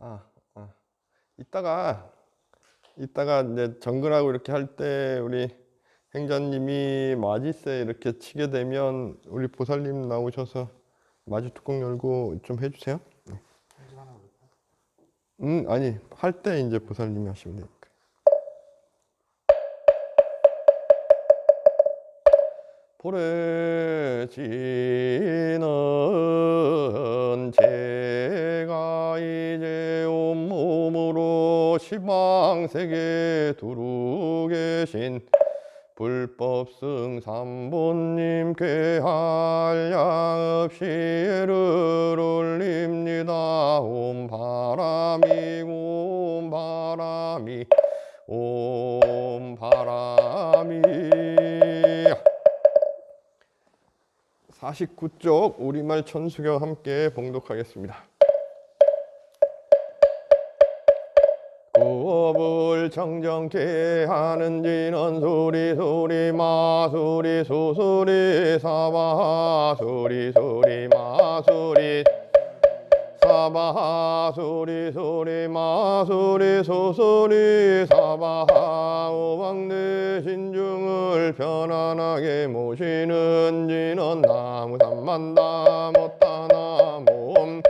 아, 이따가 이제 정글하고 이렇게 할 때 우리 행자님이 마지세 이렇게 치게 되면 우리 보살님 나오셔서 마지 뚜껑 열고 좀 해주세요. 아니 할 때 이제 보살님이 하시면 되니까. 볼에 지는 제가 이제 온몸으로 시방세계 두루 계신 불법승삼보님께 한량없이 예를 올립니다. 옴 바람이 옴 바람이 옴 바람이. 49쪽 우리말 천수경 함께 봉독하겠습니다. 구업을 정정케 하는 지는 소리 소리 마소리 소소리 사바하 소리 소리 마소리 사바하 소리 소리 마소리 소소리 사바하. 오왕대 신중을 편안하게 모시는 지는 나무삼만다 못다나무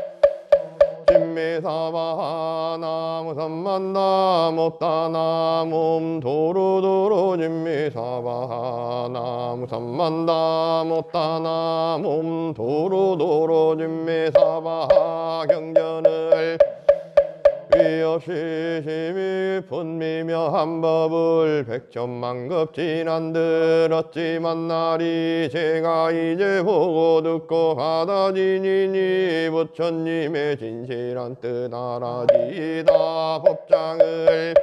진미사바하 나무삼만다 못다나무 도로도로 진미사바하 나무삼만다 못다나무 도로도로 진미사바하. 경전을 위없이 심히 분미며 한 법을 백천만급 지난 들었지만 날이 제가 이제 보고 듣고 받아지니니 부처님의 진실한 뜻 알아지다. 법장을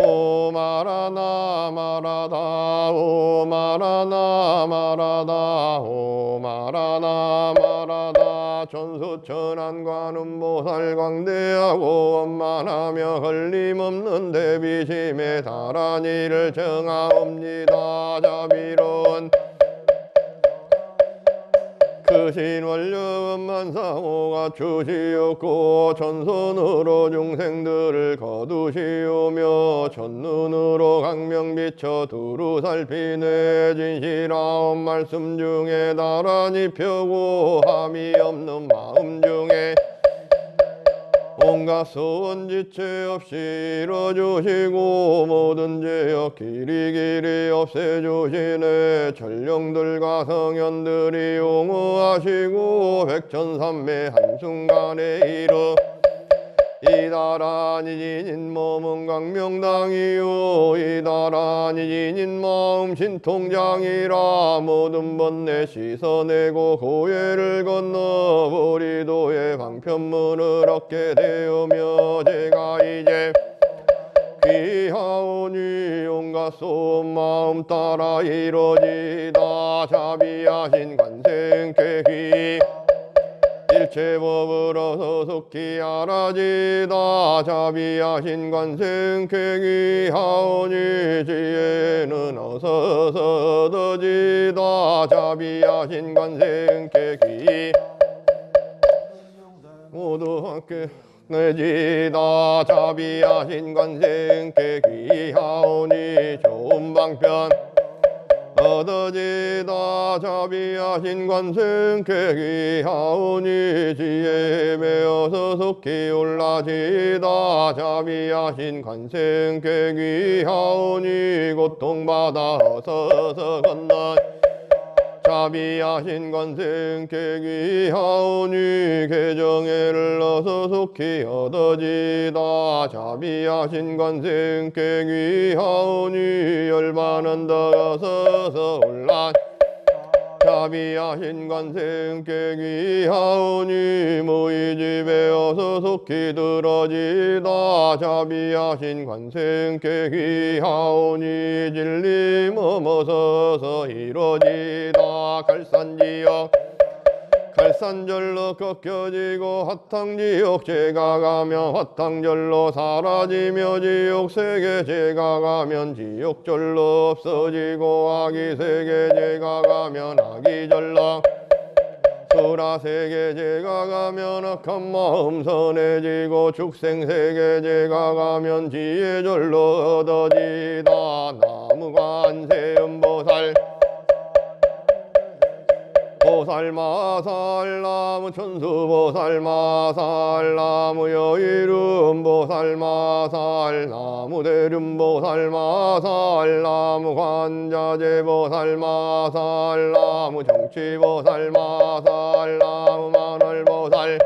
오마라나 마라다 오마라나 마라다 오마라나 마라다. 천수천안관음보살 광대하고 원만하며 걸림없는 대비심에 달한 이를 정하옵니다. 자비로운 크신 원력만사호가 주시옵고 천손으로 중생들을 거두시오며 첫눈으로 강명 비춰 두루 살피네 진실하온 말씀 중에 나란히 펴고 함이 없는 마음 중에 온갖 소원지체 없이 이뤄주시고 모든 죄악 길이길이 없애주시네. 전령들과 성현들이 용호하시고 백천삼매 한순간에 이르 이다란이 지닌 몸은 광명당이요 이다란이 지닌 마음 신통장이라. 모든 번뇌 씻어내고 고해를 건너 보리도의 방편문을 얻게 되오며 제가 이제 귀하오니 온갖 소원 마음 따라 이루어지다. 자비하신 관생쾌기 일체법을 어서 속히 알아지다. 자비하신 관생쾌기 하오니 지혜는 어서 얻어지다. 자비하신 관생쾌기 모두 함께 내지다. 자비하신 관생쾌기 하오니 좋은 방편 얻어지다. 자비하신 관생쾌기 하오니 지혜에 매어서 속히 올라지다. 자비하신 관생쾌기 하오니 고통받아 어서서 건너 자비하신 관생쾌기 하오니 개정애를 어서 속히 얻어지다. 자비하신 관생쾌기 하오니 열반은 더 어서서 올라 자비하신 관생쾌기 하오니 무의 집에 어서 속히 들어지다. 자비하신 관생쾌기 하오니 진리 머머서서 이루어지다. 갈산지역 갈산절로 꺾여지고 화탕지옥 제가 가면 화탕절로 사라지며 지옥세계 제가 가면 지옥절로 없어지고 아기세계 제가 가면 아기절로 보라세계제가 가면 악한 마음 선해지고 축생세계제가 가면 지혜 절로 얻어지다. 나무 관세음보살 보살마살 나무 천수보살마살 나무 여이름보살마살 나무 대륜보살마살 나무 관자재보살마살 나무 정치보살마살 나무 만월보살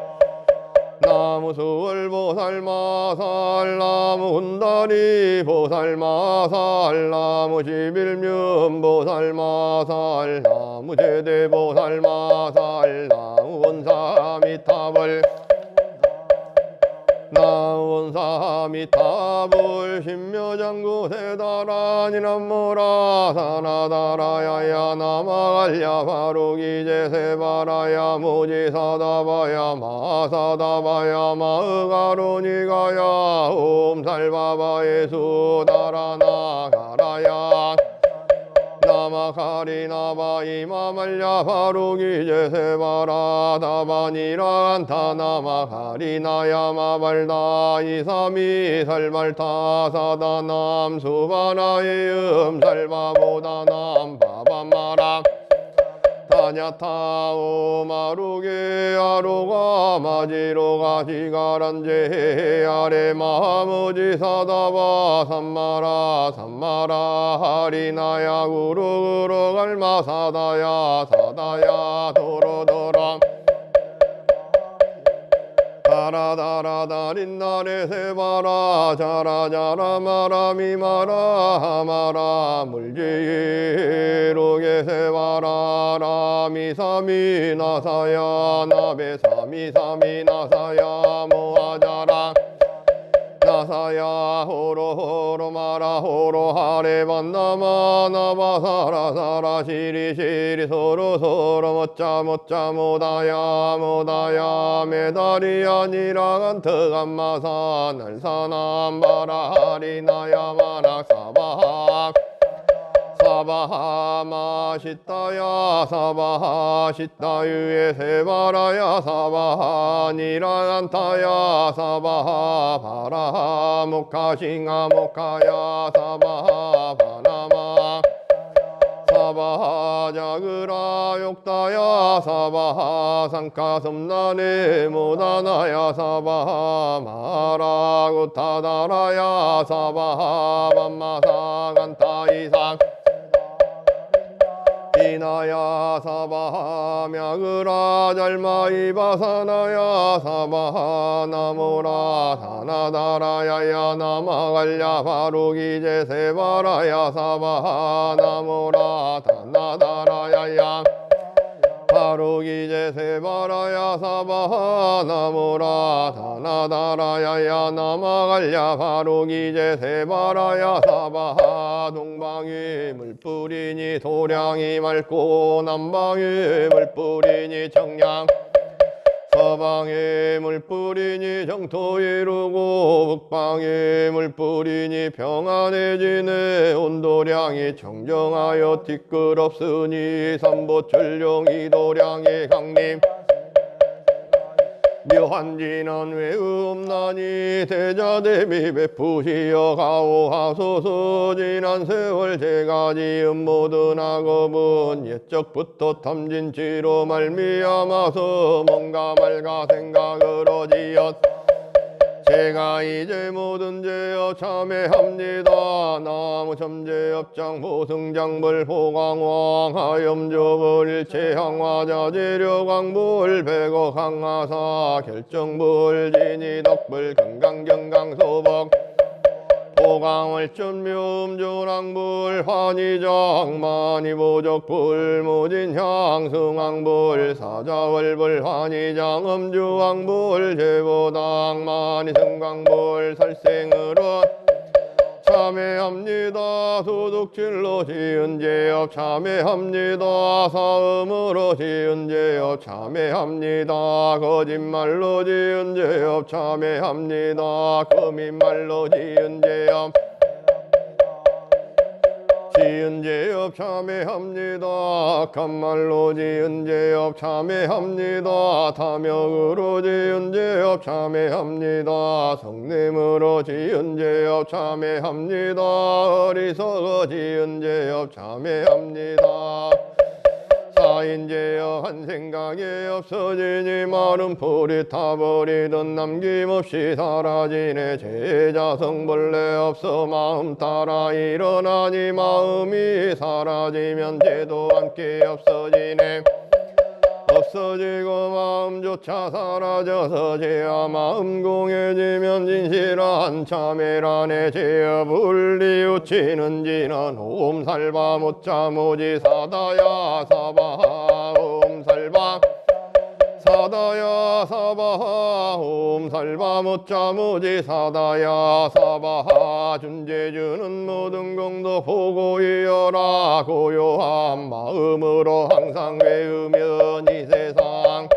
나무 수월보살마살 나무 운다리보살마살 나무 지빌면보살마살 나무 제대보살마살 나무 원사미타불 나무 원사미타불 신묘장구세다라니 남모라 사나다라야야 나마갈야 바로기제세바라야 무지사다바야 마사다바야 마의가로니가야 옴살바바의 수다라나가라야 나마카리나바 이마말야 바로기제세바라 다바니란타 나마카리나야 마발다 이삼이 살발타 사다남 수바나의 음살바보다남 바바마라 타냐타 오마루게 아로가 마지로가 지가란제 아레 마무지 사다바 삼마라 삼마라 하리나야 구루구루 갈마 사다야 사다야 도로도라 다라다라다린나레 세바라 자라자라 마라미마라 하마라 물지로게 세바라 라미사미 나사야 나베사미사미 나사야 모하자라 나사야 호로호로 마라 호로 하레 반나마 나바사라 사라 시리 시리 소로 소로 못자 못자 모다야 모다야 메달이 아니라 간트 감마사 날사남 바라리나야 마락 사바학 사바하 마시다야 사바하 시다유에 세바라야 사바하 니라안타야 사바하 바라하 모카싱아 모카야 사바하 바나마 사바하 자그라 욕다야 사바하 상카섬나네 모다나야 사바하 마라구타다라야 사바하 밤마사 간타 이상 이나야 사바하 мя그라 잘마이 바사나야 사바하 나모라 사나다라야야 나마갈야 바로기제 세바라야 사바하 나모라 다나다라야야 바로기제 세바라야 사바하 나모라 다나다라야야 나마갈야 바로기제 세바라야 사바하 동방이 물뿌리니 도량이 맑고 남방이 물뿌리니 청량 서방에 물뿌리니 정토 이루고 북방에 물뿌리니 평안해지네 온도량이 청정하여 티끌없으니 삼보철룡이 도량이 강림 묘한지난 외음나니 대자대비 베푸시어 가오하소서 지난 세월 제가 지은 모든 악업은 옛적부터 탐진치로 말미암아서 뭔가 말가 생각으로 지었 제가 이제 모든 죄업 참회합니다. 나무 점제업장 보승장불 호광왕 하염조불 일체항화자 재료광불 백억 항하사 결정불 진이덕불 금강경강소복 호광월전 묘음조랑불 환희정 만이보적불 무진향 승왕불 사자월불 환희장 음주왕불 제보당 만이승광불 살생으로 참회합니다. 도둑질로 지은 죄업 참회합니다. 사음으로 지은 죄업 참회합니다. 거짓말로 지은 죄업 참회합니다. 거짓말로 지은 죄업 지은 죄업 참회합니다. 악한 말로 지은 죄업 참회합니다. 탐욕으로 지은 죄업 참회합니다. 성냄으로 지은 죄업 참회합니다. 어리석어 지은 죄업 참회합니다. 사인제여 한 생각에 없어지니 마른 풀이 타버리던 남김없이 사라지네. 제자성 본래 없어 마음 따라 일어나니 마음이 사라지면 죄도 함께 없어지네. 없어지고 마음조차 사라져서 죄와 마음 공해지면 진실한 참회라네. 죄업 울리우치는 지는 옴살바 못자모지 사다야 사바하 옴살바 사다야 사바하 옴살바 못자모지 사다야 사바하. 준재주는 모든 공도 보고 이어라. 고요한 마음으로 항상 외우면 이 세상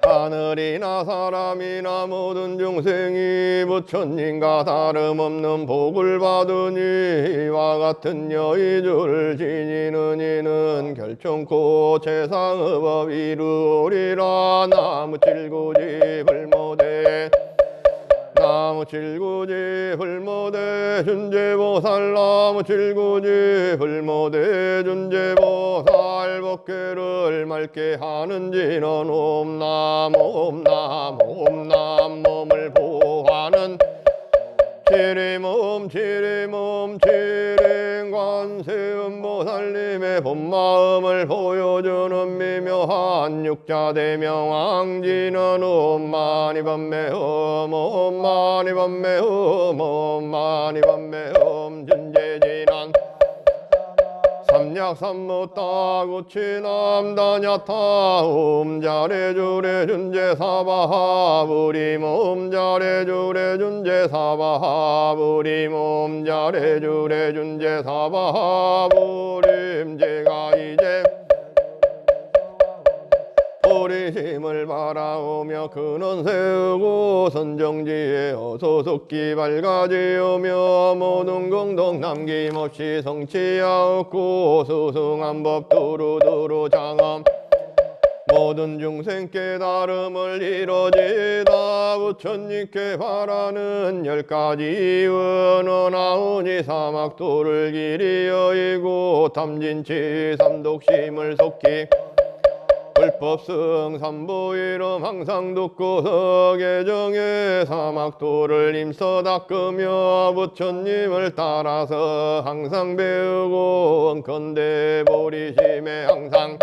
하늘이나 사람이나 모든 중생이 부처님과 다름없는 복을 받으니 이와 같은 여의주를 지니는 이는 결정코 최상의 법 이루리라. 나무칠구지 불모대 나무칠구지 불모대 준재보살 나무칠구지 불모대 준재보살 법궤를 맑게 하는 진은 옴남 옴남 옴남 몸을 보호하는 지리몸 지리몸 지림관세음보살님의 본마음을 보여주는 미묘한 육자대명왕지는 옴마니밤매옴 옴마니밤매옴 옴마니밤매옴 준재진한 삼약삼무따구치남다냐타 옴자레주레 준재사바하 부림 옴자레주레 준재사바하 부림 옴자레주레 준재사바하 부림. 제가 이제 보리심을 바라오며 근원 세우고 선정지에 어소속기 밝아지오며 모든 공덕 남김없이 성취하옵고 수승한 법 두루두루 장엄 모든 중생 깨달음을 이루지다. 부처님께 바라는 10가지 은원하오니 사막도를 길이 여의고 탐진치 삼독심을 속히 불법승 삼보이름 항상 듣고 서계정에 사막도를 힘써 닦으며 부처님을 따라서 항상 배우고 원컨대 보리심에 항상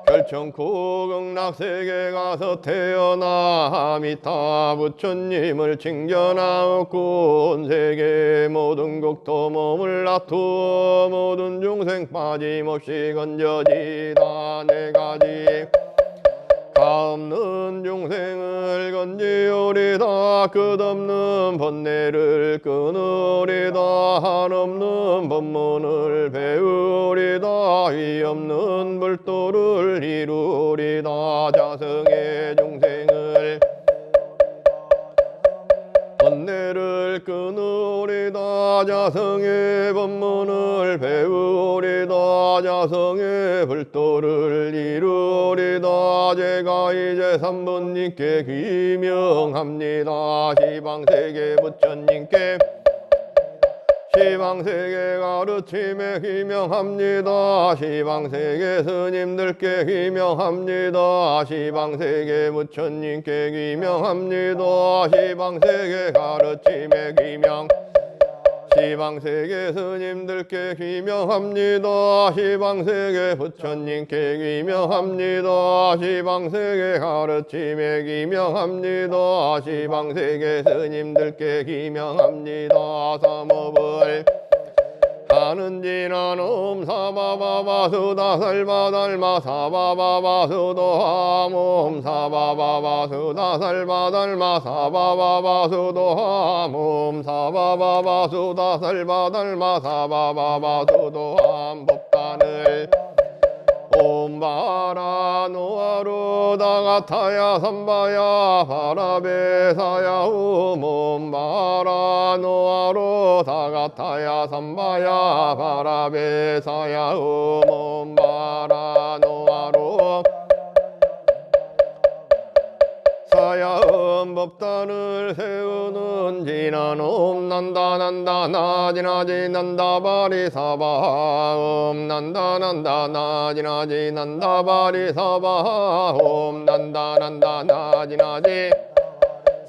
결정코 극락세계 가서 태어나 아미타 부처님을 칭견하옵고 온 세계 모든 국토 몸을 놔두어 모든 중생 빠짐없이 건져지다. 4가지 가없는 중생을 건지오리다. 끝없는 번뇌를 끊으리다. 한없는 법문을 배우리다. 위없는 불도를 이루리다. 자성의 중생을 번뇌를 끊으리다. 자성의 법문을 배우리다. 자성의 불도를 이루리다. 제가 이제 삼분님께 귀명합니다. 시방세계 부처님께 시방세계 가르침에 귀명합니다. 시방세계 스님들께 귀명합니다. 시방세계 부처님께 귀명합니다. 시방세계 가르침에 귀명 시방세계 스님들께 귀명합니다. 시방세계 부처님께 귀명합니다. 시방세계 가르침에 귀명합니다. 시방세계 스님들께 귀명합니다. 삼업을 하는지나 옴 사바바바수다살바달마 사바바바수도함 옴 사바바바수다살바달마 사바바바수도함 옴 사바바바수다살바달마 사바바바수도함 법단을 옴바라 노아로 다가타야 삼바야 바라베사야 우몬바라 노아로 다가타야 삼바야 바라베사야 우몬바라 노아로 사야음 법단을 세우는 지나놈 난다 난다 나지나지 난다 바리사바음 난다 난다 나지나지 난다 바리사바음 난다 난다 나지나지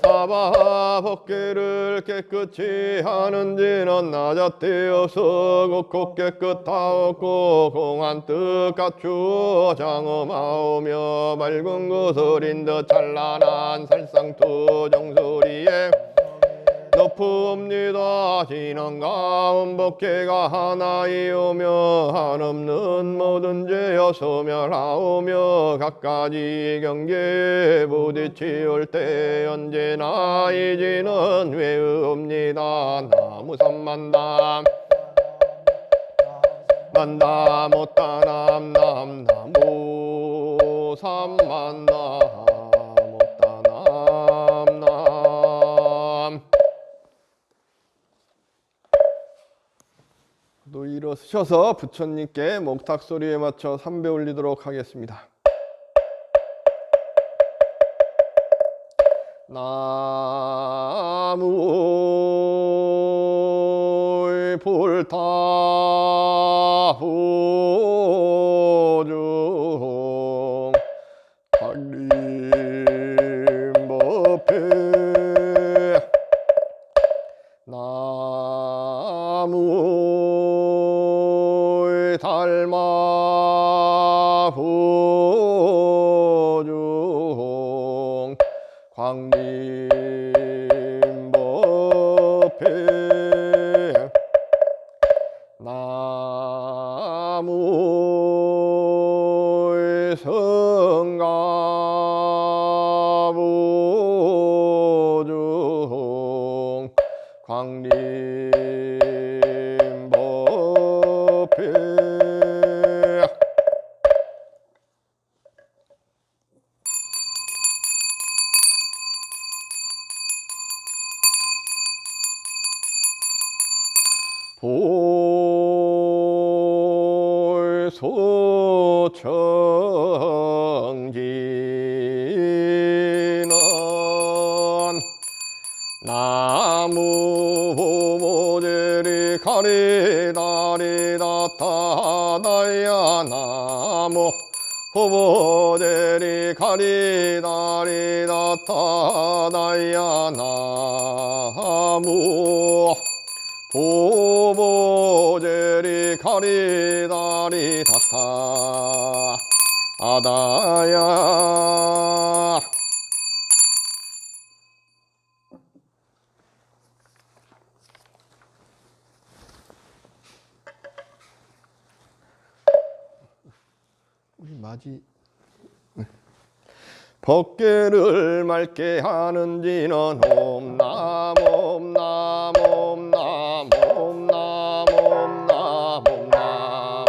사바 법계를 깨끗이 하는지는 나잣되어서 곱고 깨끗하옵고 공한 뜻 갖추어 장엄하오며 맑은 것을 듯 찬란한 살상투 정소리에 높음니다. 진언가운 법계가 하나이오며 한없는 모든 죄여 소멸하오며 각가지 경계에 부딪히올 때 언제나 이지는 외웁니다. 나무삼만담 만담 못다남 나무 삼만담 또 일어서셔서 부처님께 목탁 소리에 맞춰 삼배 올리도록 하겠습니다. 나무 불타후중 박림법회 나무 달마후중 광림법회 나무 성가부중 광림법회 볼소청진은 나무 보모제리 가리다리다타다야 나무 보모제리 가리다리다타다야 나무 보보제리 가리다리 다타 아다야 우리 맞이 법계를 맑게 하는지는 옴남 옴남 옴남 옴남 옴남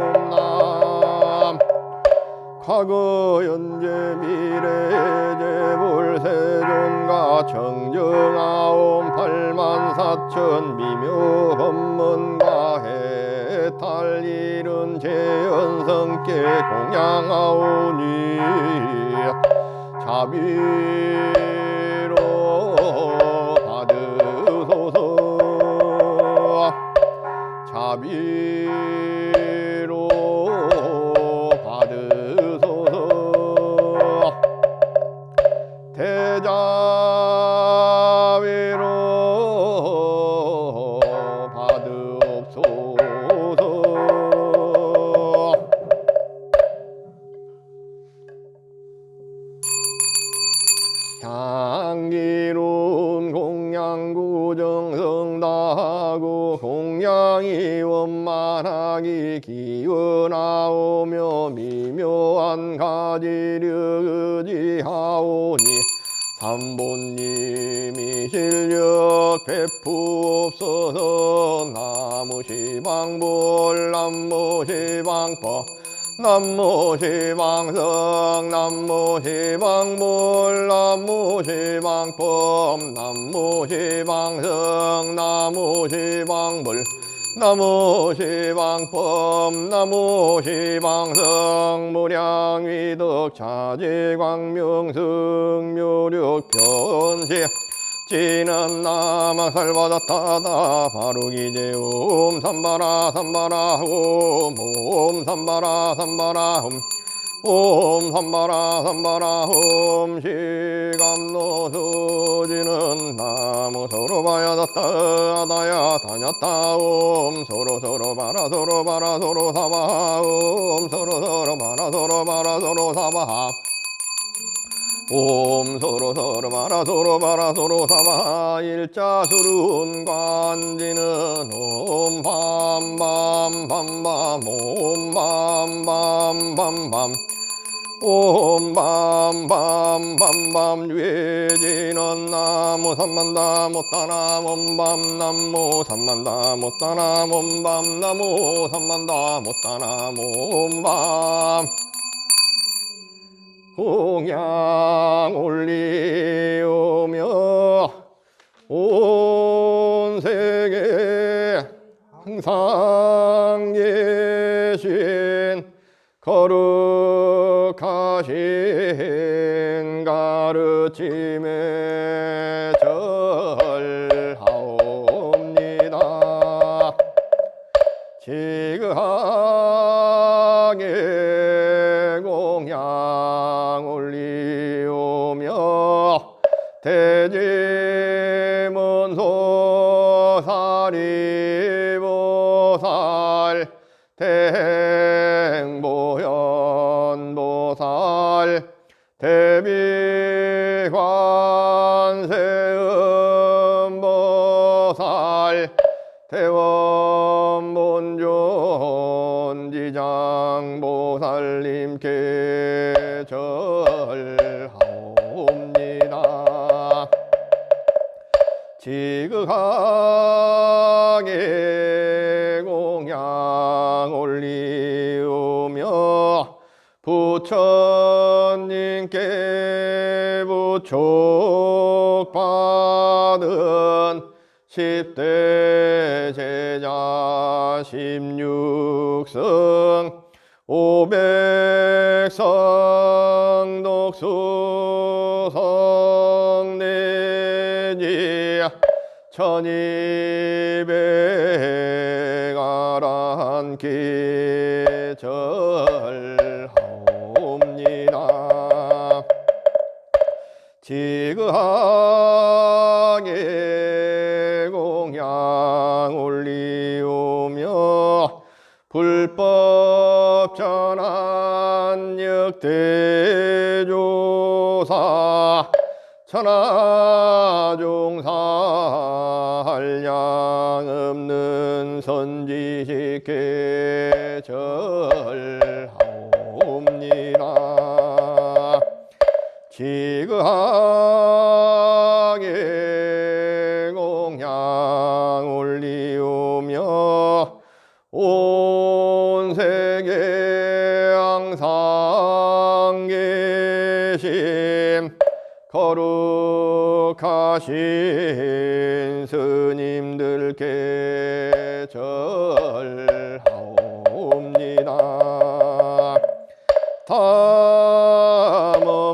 옴남 과거 현재 미래 재불세존과 청정하옴 84,000 미묘 법문과 해탈 이른 재현성께 공양하오니 자비로 받으소서 자비로 받으소서 대자비로 받으옵소서 향기로운 공양구정성다하고 공양이 원만하기 기원하오며 미묘한 가지를 의지하오니 삼본님이 실력 베푸옵소서. 나무시방불 남무시방법 남무시방성 남무시방불 남무시방법 남무시방성 남무시방불 나무시방법 나무시방성 무량위덕 차지광명승 묘력변시 지는 나막살 받았다다 바루기제 옴 삼바라 삼바라 옴 삼바라 삼바라 옴 삼바라 삼바라 옴 시감노수지는 나무 서로 봐야 닿다 다야 다녔다 옴 서로 서로 봐라 서로 봐라 서로 사바 옴 서로 서로 봐라 서로 봐라 서로 사바 옴 서로 서로 봐라 서로 봐라 서로 사바 일자수룬 관지는 옴 밤밤 밤밤 옴 밤밤 밤밤 옴 밤밤 밤밤 외지는 나무 삼만다 못다나 옴밤 나무 삼만다 못다나 옴밤 나무 삼만다 못다나 옴밤 공양 올리오며 온 세계 항상 계신 거룩하신 가르침에 절하옵니다. 지극하게 공양 올리오며 대지문소사리보살 대행보현보살 대비관세음보살 대원본존지장보살님께 절하옵니다. 지극하게 공양 올리오며 부처님께 부촉받은 10대 제자 16성 500성 독수성 내지 1200아란께 절하옵니다. 지극하게 공양 올리오며 불법 전한 역대조사 천하종사 한량 없는 선지식께 절하옵니다. 지극하게 공양 올리오며 온 세계 항상 계심 거룩하신 스님들께 절하옵니다.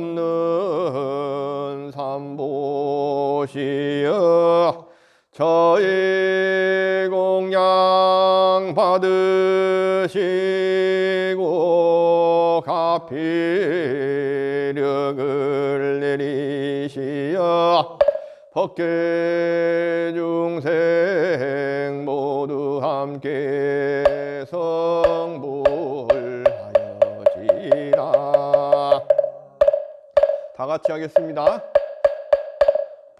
담없는 삼보시여 저희 공양 받으시고 가피력을 내리시어 법계 중생 모두 함께 성불하여지라. 다 같이 하겠습니다.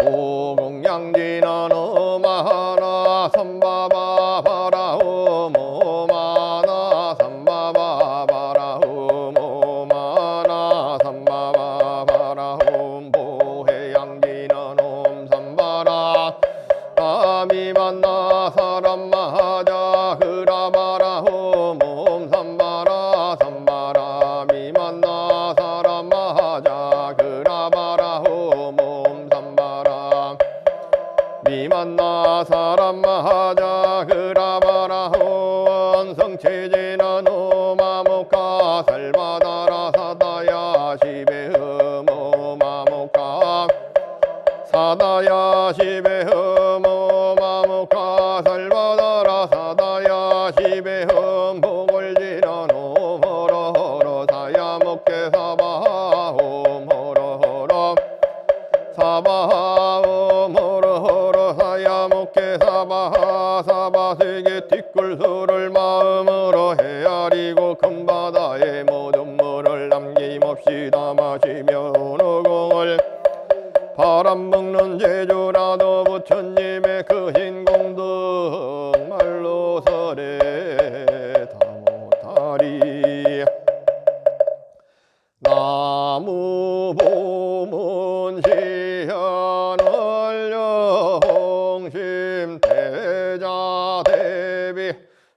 오공양지나 너마하나 삼바바바라 오모마나 삼바바바라 오모마나 삼바바바라 옴보해양지나 놈 삼바라 아미만나 사람마하자 그라바라 옴 삼바라 삼바 가리고 큰 바다에 모든 물을 남김없이 다 마시며 어느 공을 바람 먹는 제주라도 부처님의 그 흰 공덕 말로 설에 다 못하리. 나무 보문 시현을 영심 대자 대비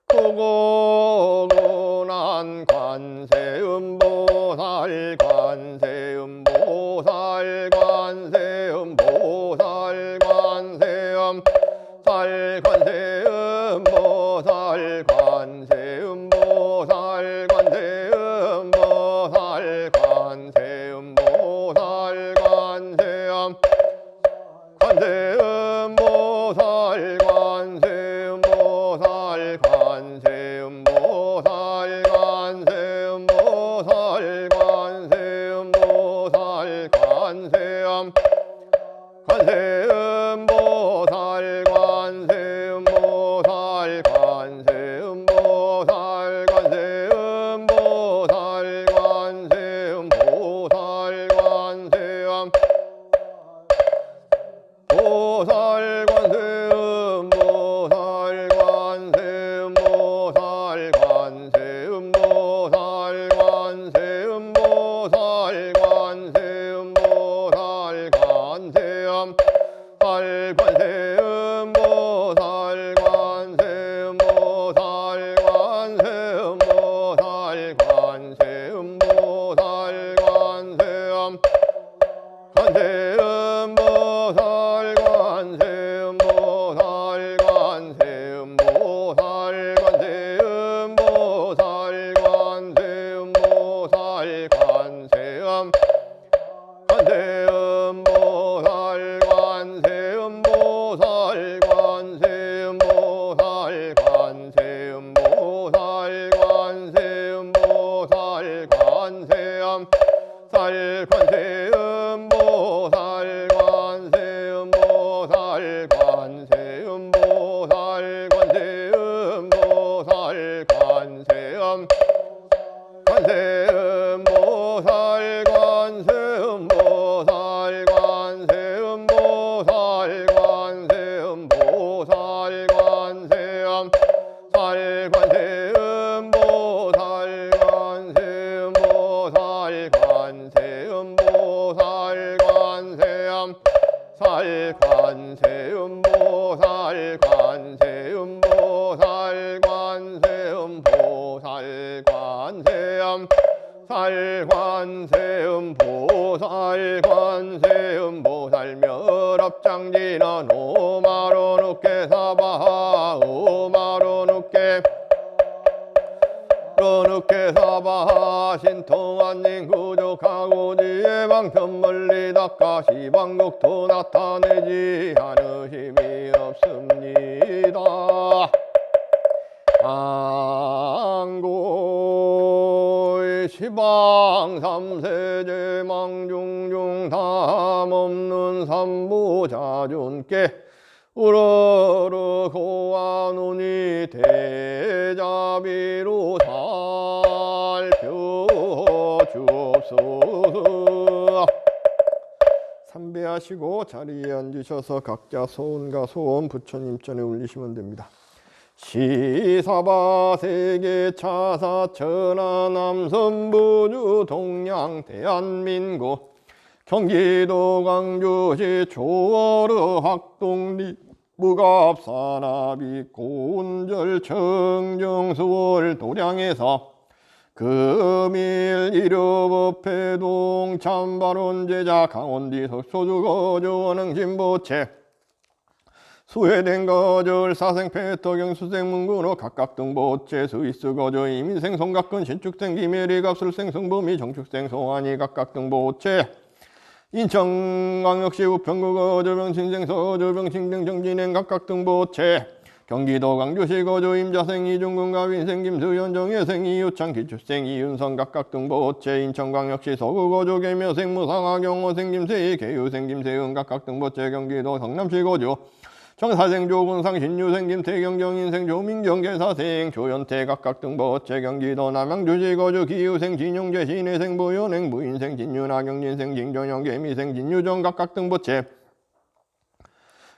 크고 고난 관세음보살 관세음보살 관세음보살 관세음보살 관세음보살 관세음보살 관세음보살 관세음보살 관세음 관세음보살 관세음보살 관세음보살 관세음보살 관세음보살 관세음 관세음보살 관세음보살 관세음보살 관세음보살 관세음보살 관세음 보살 관세음보살 관세음보살 관세음보살 관세음보살 관세음보살 관세음 살 관세음보살 관세음보살 관세음보살 관세음보살 관세음 관세음보살 관세음보살 관세음보살 관세음보살 관세음보살 관세음 관세음보살 관세음보살 관세음보살 관세음보살 관세음보살 관세음 살 관세음보살 관세음보살 관세음보살 관세음보살 관세음 관세음보살 관세음보살 관세음보살 관세음보살 관세음 살 관세음보살 관세음보살 관세음보살 관세음 살 관세음보살 관세음보살 관세음보살 관세음 살 관세음보살 관세음보살 멸업장지나 오마로 눕게 사바하 오마로 눕게 르눕게 사바하 신통한님 구족하고 지혜 방편 멀리 닦아 시방국토 나타내지 않으심이 없습니다. 안고의 시방 삼세제 망중중 담없는 삼보자존께 우러러 고아노니 대자비로 살펴주옵소서. 삼배하시고 자리에 앉으셔서 각자 소원과 소원 부처님 전에 올리시면 됩니다. 시사바 세계 차사 천하 남선 부주 동양 대한민국 경기도 광주시 조어르 학동리 무갑산하비 고운절 청정수월 도량에서 금일 일요법회동 참바론제자 강원디 석소주거주원흥 진보체 수회된 거절 사생패토경 수생문구로 각각 등보체 스위스 거저 이민생 성각근 신축생 기메리 갑술생 성범이 정축생 소환이 각각 등보체 인천광역시 우평구 거저병 신생 서저병 신등 정진행 각각 등보체 경기도 광주시 거저 임자생 이중근 가윈생 김수현 정혜생 이유창 기축생 이윤성 각각 등보체 인천광역시 서구 거저 계묘생 무상하 경호생 김세희 개유생 김세은 각각 등보체 경기도 성남시 거저 정사생, 조군상, 신유생, 김태경, 정인생, 조민경, 계사생, 조연태, 각각등 보채, 경기도 남양주시 거주, 기우생, 진용재, 신혜생, 보현행, 무인생, 진윤아, 경진생, 진전영, 개미생, 진유정, 각각등 보채,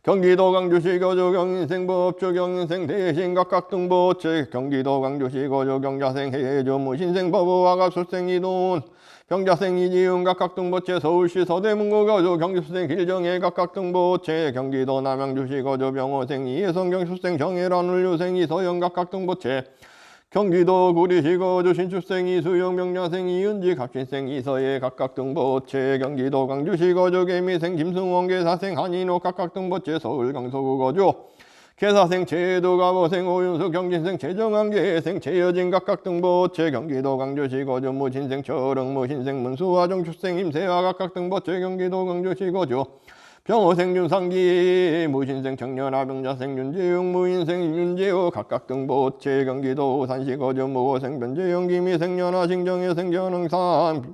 경기도 광주시 거주, 경인생, 법조, 경인생, 대신, 각각등 보채, 경기도 광주시 거주, 경자생, 해조, 무신생, 법우, 아갑술생, 이돈, 병자생, 이지훈, 각각등 보채, 서울시 서대문구 거주, 경기수생, 길정해, 각각등 보채, 경기도 남양주시 거주, 병호생, 이혜성, 경수생, 정혜란, 울류생, 이서영, 각각등 보채, 경기도 구리시 거주, 신출생, 이수영, 병자생, 이은지, 갑신생, 이서예, 각각등 보채, 경기도 광주시 거주, 개미생, 김승원, 계사생, 한인호, 각각등 보채, 서울 강서구 거주, 계사생, 제도, 가보생, 오윤수, 경진생, 최정한, 계생, 최여진, 각각등 보채, 경기도 광주시 거주, 무신생, 철흥, 무신생, 문수화, 정출생, 임세화, 각각등 보채, 경기도 광주시 거주, 병호생, 윤상기, 무신생, 청년아, 병자생, 윤재용, 무인생, 윤재호, 각각등 보채, 경기도 우산시 거주, 무호생, 변재영, 김희생, 연하, 징정혜생, 견흥상,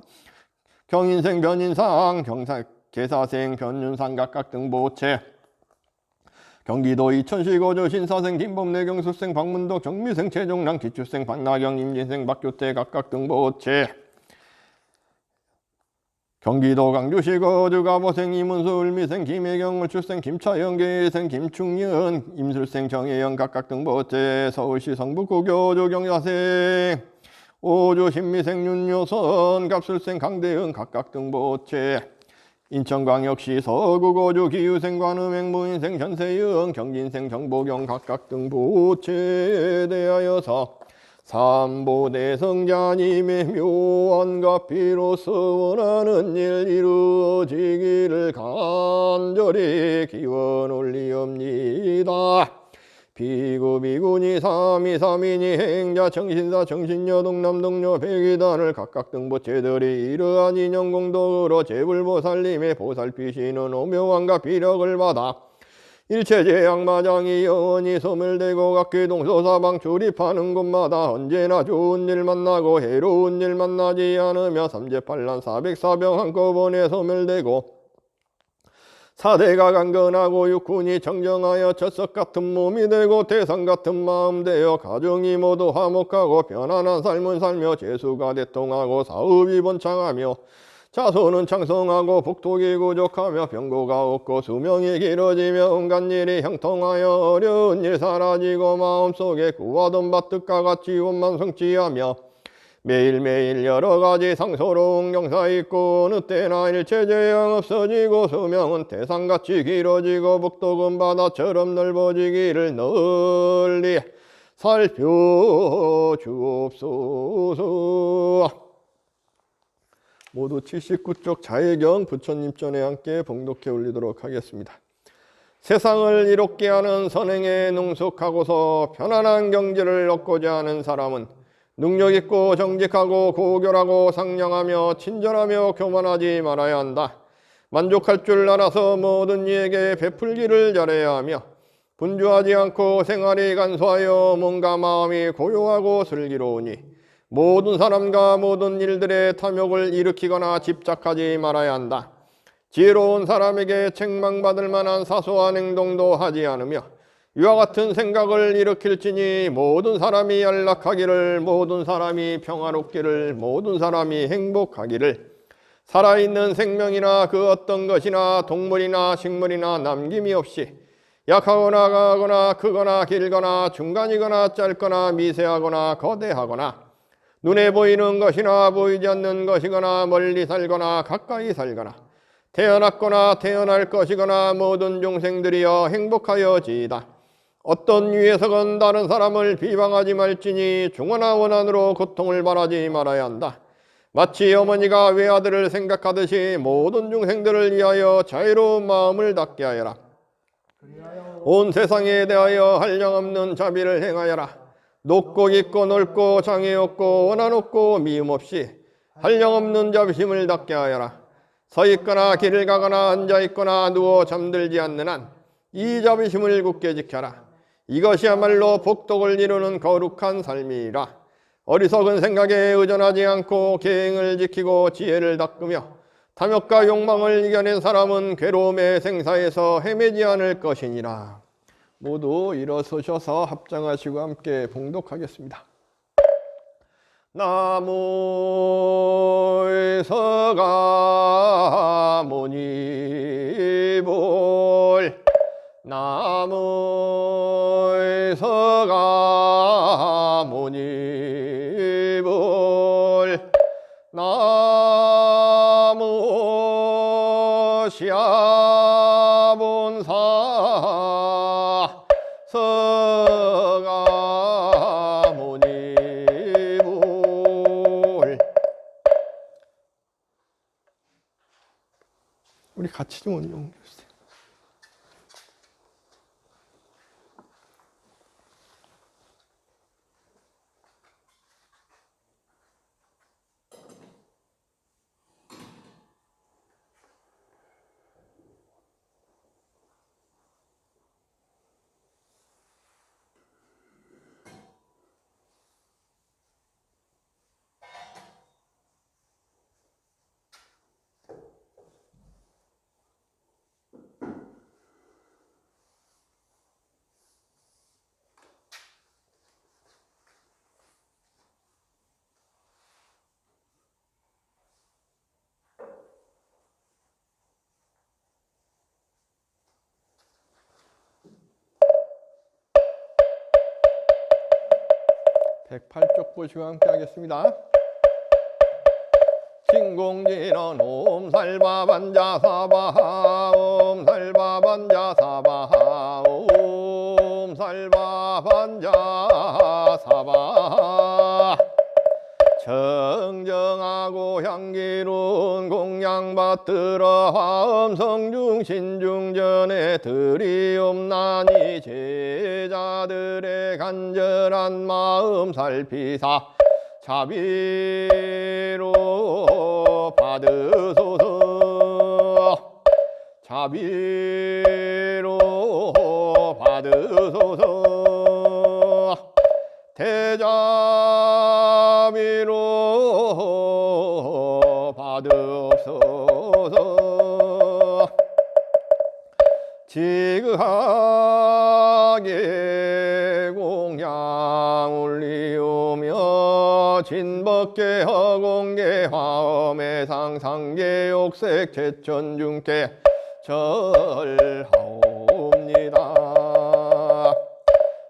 경인생, 변인상, 계사생, 변윤상, 각각등 보채, 경기도 이천시 거주, 신사생, 김범래, 경수생, 박문덕, 정미생, 최종랑, 기출생, 박나경, 임진생, 박규태, 각각등 보채, 경기도 광주시 거주, 가보생, 이문수, 을미생, 김혜경, 을출생, 김차영, 계생, 김충연, 임술생, 정혜영, 각각등 보채, 서울시 성북구 거주, 경자생, 오주, 신미생, 윤효선, 갑술생, 강대응, 각각등 보채, 인천광역시 서구 거주, 기유생, 관음행, 무인생, 전세영, 경진생, 정보경, 각각등 보채에 대하여서 삼보대 성자님의 묘한 가피로서 원하는 일 이루어지기를 간절히 기원 올리옵니다. 비구비구니 삼이삼이니 행자 정신사 정신여 동남동료 백이단을 각각등 보채들이 이러한 인연공덕으로 제불보살님의 보살피시는 오묘한가 비력을 받아 일체제약마장이 영원히 소멸되고 각기동서사방 출입하는 곳마다 언제나 좋은 일 만나고 해로운 일 만나지 않으며 삼재팔란 사백사병 한꺼번에 소멸되고 사대가 강건하고 육군이 청정하여 젖석 같은 몸이 되고 태산 같은 마음 되어 가정이 모두 화목하고 편안한 삶을 살며 재수가 대통하고 사업이 번창하며 자손은 창성하고 복독이 구족하며 병고가 없고 수명이 길어지며 온갖 일이 형통하여 어려운 일 사라지고 마음속에 구하던 바뜻과 같이 원만 성취하며 매일매일 여러가지 상소로운 경사 있고 어느 때나 일체재앙 없어지고 수명은 태산같이 길어지고 복독은 바다처럼 넓어지기를 널리 살펴주옵소서. 모두 79쪽 자해경 부처님 전에 함께 봉독해 올리도록 하겠습니다. 세상을 이롭게 하는 선행에 능숙하고서 편안한 경지를 얻고자 하는 사람은 능력있고 정직하고 고결하고 상냥하며 친절하며 교만하지 말아야 한다. 만족할 줄 알아서 모든 이에게 베풀기를 잘해야 하며 분주하지 않고 생활이 간소하여 몸과 마음이 고요하고 슬기로우니 모든 사람과 모든 일들의 탐욕을 일으키거나 집착하지 말아야 한다. 지혜로운 사람에게 책망받을 만한 사소한 행동도 하지 않으며 이와 같은 생각을 일으킬지니 모든 사람이 안락하기를, 모든 사람이 평화롭기를, 모든 사람이 행복하기를, 살아있는 생명이나 그 어떤 것이나 동물이나 식물이나 남김이 없이 약하거나 강하거나 크거나 길거나 중간이거나 짧거나 미세하거나 거대하거나 눈에 보이는 것이나 보이지 않는 것이거나 멀리 살거나 가까이 살거나 태어났거나 태어날 것이거나 모든 중생들이여 행복하여지이다. 어떤 위에서건 다른 사람을 비방하지 말지니 중원하 원한으로 고통을 바라지 말아야 한다. 마치 어머니가 외아들을 생각하듯이 모든 중생들을 위하여 자유로운 마음을 닫게 하여라. 온 세상에 대하여 한량없는 자비를 행하여라. 높고 깊고 넓고 장애 없고 원한 없고 미움 없이 한량없는 자비심을 닫게 하여라. 서 있거나 길을 가거나 앉아 있거나 누워 잠들지 않는 한 이 자비심을 굳게 지켜라. 이것이야말로 복덕을 이루는 거룩한 삶이라. 어리석은 생각에 의존하지 않고 계행을 지키고 지혜를 닦으며 탐욕과 욕망을 이겨낸 사람은 괴로움의 생사에서 헤매지 않을 것이니라. 모두 일어서셔서 합장하시고 함께 봉독하겠습니다. 나무에서가 모니볼 나무에서가 모니볼 나무 시아본사 서가 모니볼 우리 같이 좀 옮겨주세요. (108쪽) 보시고 함께 하겠습니다. 진공지는 옴살바반자사바하 옴살바반자사바하 옴살바반자사바하 정정하고 향기로운 공양 받들어 화엄성중 신중전에 드리옵나니 제자들의 간절한 마음 살피사 자비로 받으소서 자비로 받으소서 대자비로 받으옵소서 지극하게 공양 올리오며 진법계 허공계 화엄의 상상계 욕색 제천중계 절하옵니다.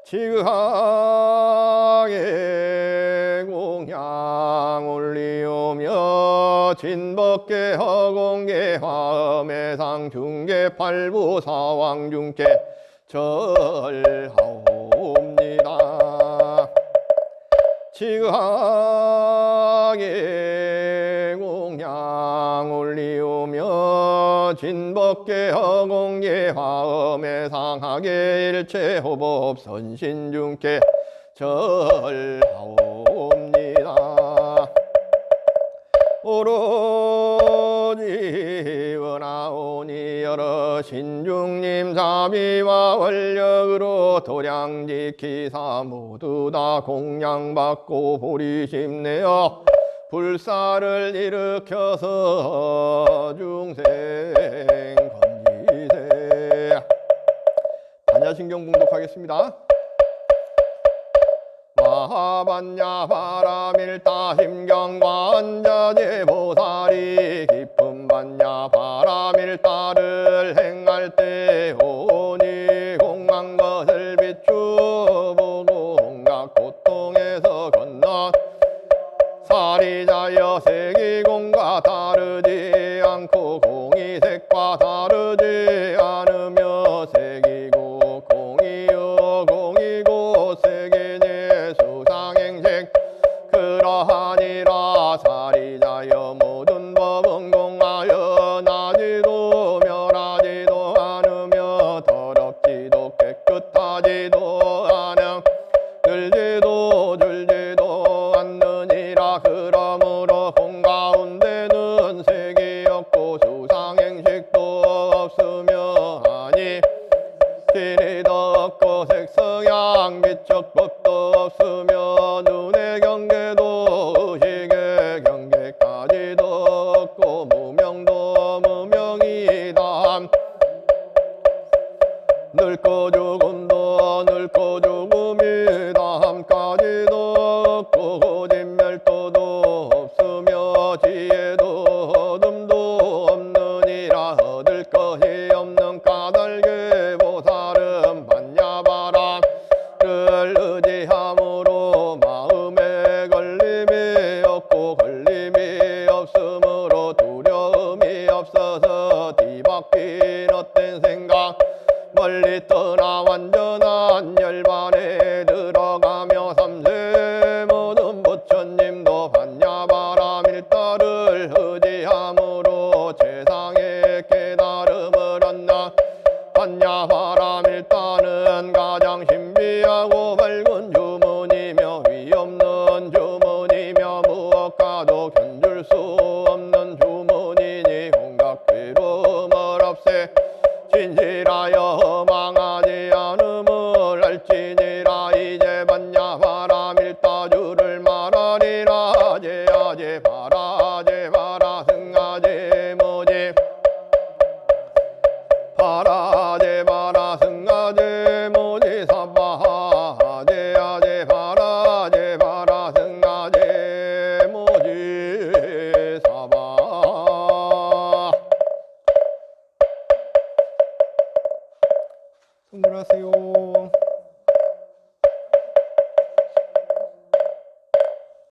지극하게 공양 올리오며 진법계 허공계 화엄의 상중계 팔부 사왕중계 절하옵니다. 지극하게 공양 올리오며 진법계 허공계 화엄의 상하계 일체 호법 선신중계 절하옵니다. 오로지 원하오니 여러 신중님 자비와 원력으로 도량지키사 모두 다 공양받고 보리심내어 불사를 일으켜서 중생 건지세. 반야신경 봉독하겠습니다. 마하반야 바라밀타 심경과 안자제 보살이 깊은 반야 바라밀타를 행할 때 오니 공한 것을 비추보고 온갖 고통에서 건너 사리자여 세기공과 다르지 않고 공이색과 다르지 않으며 세기고 공이요 공이고 세계제 수상행색 그러하니라. 사리자여 모든 법은 공하여 나지도 멸하지도 않으며 더럽지도 깨끗하지도 않음 늘지도 줄지도 않느니라. 그러므로 공 가운데는 색이 없고 수상행식도 없으며 아니 길이도 없고 색성향 미척법도 없으며 눈의 경계도 의식의 경계까지도 없고 무명도 무명이다. 늙고 죽음도 지혜도 어둠도 없느니라. 얻을 것이 없는 까닭에 보살은 반야바람을 의지함으로 마음에 걸림이 없고 걸림이 없으므로 두려움이 없어서 뒤바뀐 헛된 생각 멀리 떠나 완전한 열반에 들어가며 삼세 모든 부처님도 반야바람 일다를 의지함으로 세상의 깨달음을 얻나. 반야바람 일다는 가장 신비하고 밝은 주문이며 위없는 주문이며 무엇과도 견줄 수 없는 주문이니 온갖 괴로움을 없애 진실하여 망하지 않음을 알지니라. 이제 반야바람 일다주를 말하리라. 제아제 바람